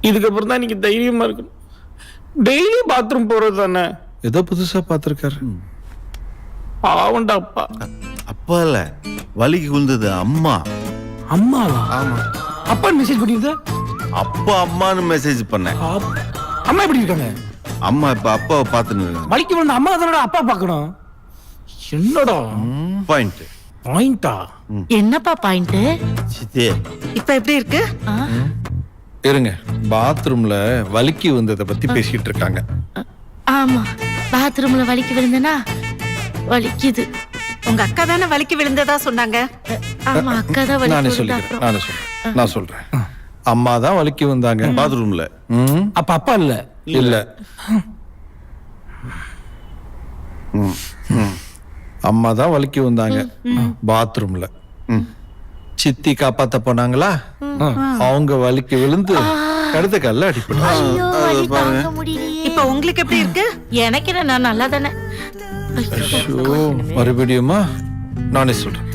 இதுக்கப்புறம் தான் நீங்க தைரியமா இருக்கணும். டெய்லி பாத்ரூம் போறது தானே. ஏதோ புதுசா பார்த்துருக்காரு. பாவண்டா அப்பா. அப்பா இல்ல, வலிக்கு விழுந்தது அம்மா. அம்மாவா? ஆமா. அப்பா மெசேஜ் பண்ணிருந்தா? அப்பா அம்மான்னு மெசேஜ் பண்ணேன். அம்மா எப்படி இருக்காங்க? அம்மா இப்ப அப்பாவை பார்த்துன்னு இருக்காங்க. வலிக்கு விழுந்த அம்மா தானடா அப்பா பார்க்கணும். என்னடா பாயிண்ட்? பாயிண்டா? என்னப்பா பாயிண்ட்? சித்தே இப்ப எப்படி இருக்கு? இருங்க, பாத்ரூம்ல வலிக்கு வந்ததை பத்தி பேசிட்டு இருக்காங்க. ஆமா, பாத்ரூம்ல வலிக்கு விழுந்தனா வலிக்குது. உங்க அக்கா தானே வலிக்கு விழுந்ததா சொன்னாங்க. ஆமா, அக்கா தான் நானே வலிக்கு சொல்லிக்கிறேன், நான் சொல்றேன். அம்மா தான் வலிக்கு வந்தாங்க பாத்ரூம்ல. அப்ப அப்பா இல்ல. இல்ல, அம்மா தான் வலிக்கு வந்தாங்க பாத்ரூம்ல. சித்தி காப்பாத்த போனாங்களா, அவங்க வலிக்கு விழுந்து கடுத்த கல்ல அடிப்பட்டாங்க. இப்ப உங்களுக்கு எப்படி இருக்கு? எனக்கு என்ன, நான் நல்லா தானே. மறுபடியுமா? நானே சொல்றேன்.